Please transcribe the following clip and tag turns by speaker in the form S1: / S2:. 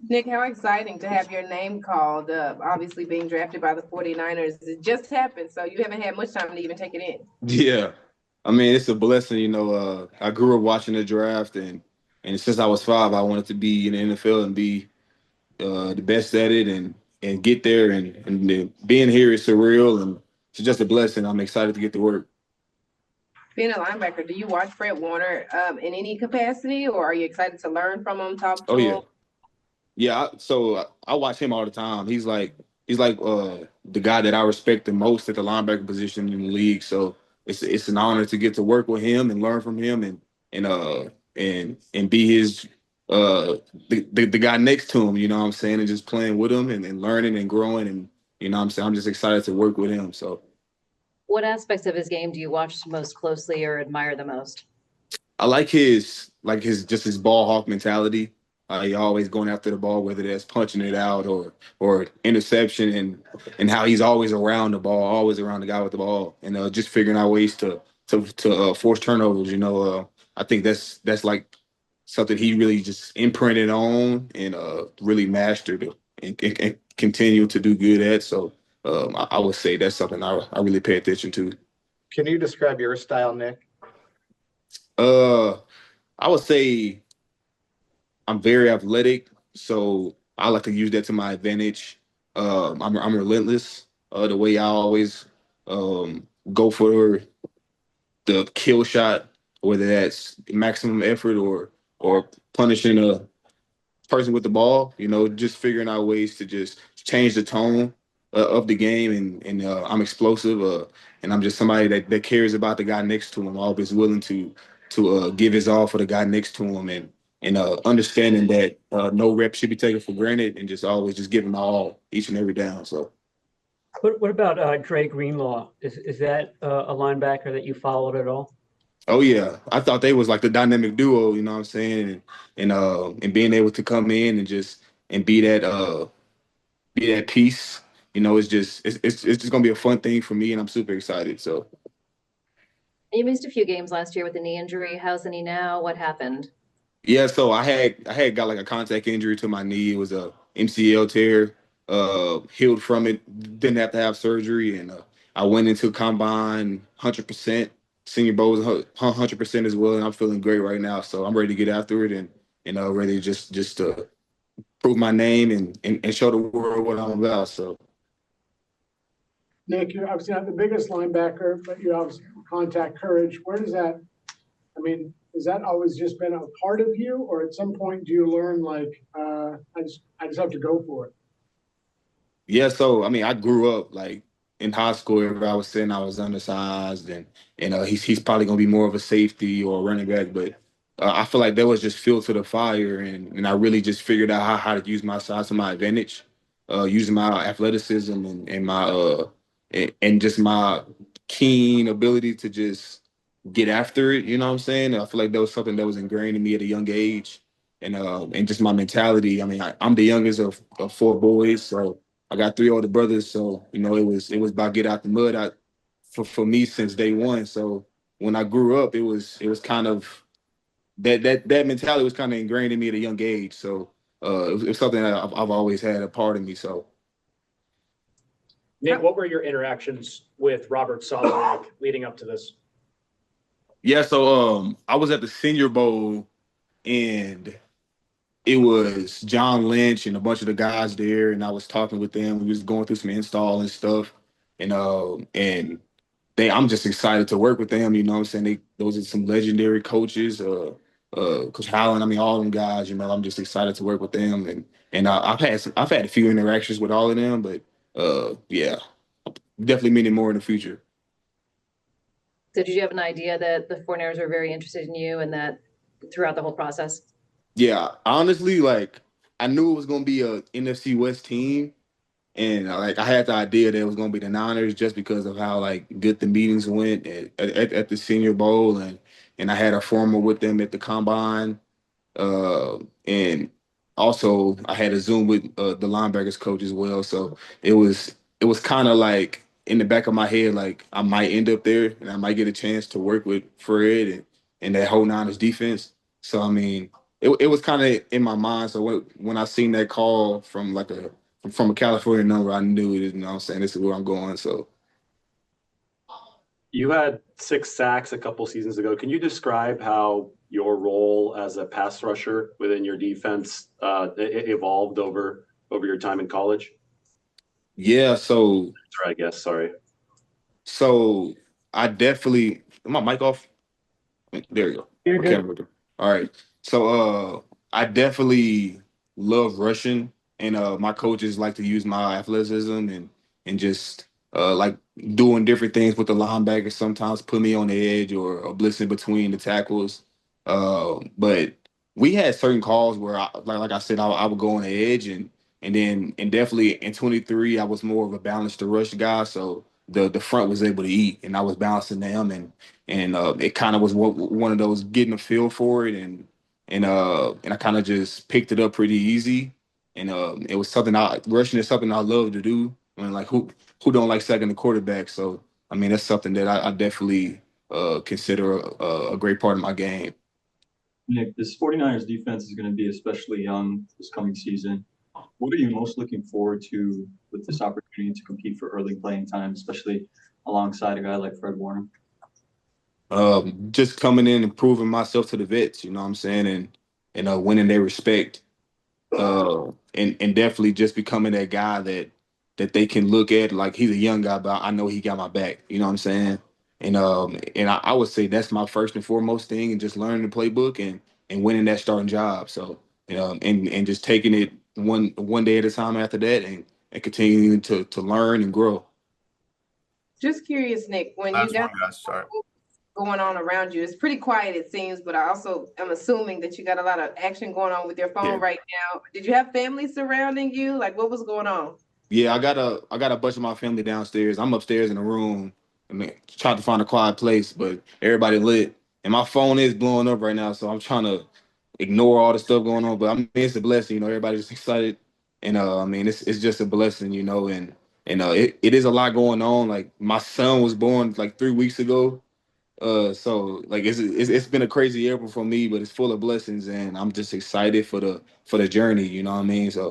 S1: Nick, how exciting to have your name called up. Obviously, being drafted by the 49ers. It just happened, so you haven't had much time to even take it in.
S2: Yeah. I mean, it's a blessing, I grew up watching the draft and since I was 5, I wanted to be in the NFL and be the best at it and get there and then being here is surreal and it's just a blessing. I'm excited to get to work.
S1: Being a linebacker, do you watch Fred Warner in any capacity, or are you excited to learn from him, talk
S2: Oh
S1: to
S2: yeah.
S1: him?
S2: I watch him all the time. He's like the guy that I respect the most at the linebacker position in the league. So it's an honor to get to work with him and learn from him and be his the guy next to him, you know what I'm saying, and just playing with him and learning and growing and you know what I'm saying. I'm just excited to work with him. So
S3: What aspects of his game do you watch most closely or admire the most?
S2: I like his just his ball hawk mentality. He always going after the ball, whether that's punching it out or interception, and how he's always around the ball, always around the guy with the ball, and just figuring out ways to force turnovers. I think that's like something he really just imprinted on and really mastered and continue to do good at. So I would say that's something I really pay attention to.
S4: Can you describe your style, Nick?
S2: Uh, I would say I'm very athletic, so I like to use that to my advantage. I'm relentless. The way I always go for the kill shot, whether that's maximum effort or punishing a person with the ball. Just figuring out ways to just change the tone of the game, and I'm explosive, and I'm just somebody that cares about the guy next to him. Always willing to give his all for the guy next to him, and understanding that no rep should be taken for granted, and just always just giving my all each and every down. So.
S5: What about Dre Greenlaw? Is that a linebacker that you followed at all?
S2: Oh yeah, I thought they was like the dynamic duo. You know what I'm saying, and being able to come in and just and be that piece. It's just gonna be a fun thing for me, and I'm super excited. So
S3: You missed a few games last year with a knee injury. How's the knee now? What happened?
S2: yeah, so I had got like a contact injury to my knee. It was a MCL tear. Healed from it. Didn't have to have surgery, and I went into combine 100%. Senior Bowl was 100% as well, and I'm feeling great right now. So I'm ready to get after it and ready to just to prove my name and show the world what I'm about. So
S6: Nick, you're obviously not the biggest linebacker, but you obviously contact courage. Where does that, I mean, has that always just been a part of you, or at some point do you learn like I just have to go for it?
S2: yeah, so I mean, I grew up like in high school. Everybody I was saying I was undersized, and he's probably gonna be more of a safety or a running back, but I feel like that was just fuel to the fire, and I really just figured out how to use my size to my advantage, using my athleticism and my and just my keen ability to just get after it. You know what I'm saying? I feel like that was something that was ingrained in me at a young age, and just my mentality. I mean, I'm the youngest of 4 boys, so I got 3 older brothers. So it was about get out the mud for me since day one. So when I grew up, it was kind of that mentality was kind of ingrained in me at a young age. So it was something that I've always had a part of me. So
S7: Nick, what were your interactions with Robert Saleh like leading up to this?
S2: yeah, so I was at the Senior Bowl and it was John Lynch and a bunch of the guys there, and I was talking with them. We was going through some install and stuff, and I'm just excited to work with them. You know what I'm saying? Those are some legendary coaches, Coach Howland. I mean, all them guys. I'm just excited to work with them, and I've had a few interactions with all of them, but yeah, definitely meaning more in the future.
S3: So did you have an idea that the 49ers were very interested in you and that throughout the whole process?
S2: Yeah, honestly, like I knew it was gonna be a NFC West team, and like I had the idea that it was gonna be the Niners just because of how like good the meetings went at the Senior Bowl, and I had a formal with them at the combine, and also I had a Zoom with the linebackers coach as well. So it was kind of like in the back of my head, like I might end up there and I might get a chance to work with Fred and that whole Niners defense. So I mean, it was kind of in my mind. So when I seen that call from from a California number, I knew it. You know what I'm saying? This is where I'm going. So
S8: You had 6 sacks a couple seasons ago. Can you describe how your role as a pass rusher within your defense evolved over your time in college?
S2: yeah,
S8: I guess. Sorry.
S2: so I definitely. Am my mic off? There you go.
S5: You're
S2: My
S5: good.
S2: camera. All right. So I definitely love rushing, and my coaches like to use my athleticism and just like doing different things with the linebackers. Sometimes put me on the edge or blitzing between the tackles. But we had certain calls where like I said, I would go on the edge and definitely in 23 I was more of a balanced to rush guy. So the front was able to eat, and I was balancing them and it kind of was one of those getting a feel for it, and I kind of just picked it up pretty easy, and it was something rushing is something I love to do. I mean, like who don't like sacking the quarterback? So I mean, that's something that I definitely consider a great part of my game.
S9: Nick, this 49ers defense is going to be especially young this coming season. What are you most looking forward to with this opportunity to compete for early playing time, especially alongside a guy like Fred Warner?
S2: Just coming in and proving myself to the vets, you know what I'm saying, and winning their respect, and definitely just becoming that guy that they can look at like he's a young guy, but I know he got my back. You know what I'm saying? And I would say that's my first and foremost thing, and just learning the playbook and winning that starting job. So and just taking it one day at a time after that, and continuing to learn and grow.
S1: Just curious, Nick, when you
S10: Last
S1: got
S10: one, guys. Sorry.
S1: going on around you, it's pretty quiet, it seems, but I also am assuming that you got a lot of action going on with your phone
S2: Yeah.
S1: right now. Did you have family surrounding you? Like, what was going on?
S2: Yeah, I got a bunch of my family downstairs. I'm upstairs in a room. I mean, trying to find a quiet place, but everybody lit, and my phone is blowing up right now. So I'm trying to ignore all the stuff going on. But I mean, it's a blessing, you know. Everybody's excited, and I mean, it's just a blessing, you know. And it is a lot going on. Like my son was born like 3 weeks ago. So like it's been a crazy year for me, but it's full of blessings, and I'm just excited for the journey. You know what I mean? So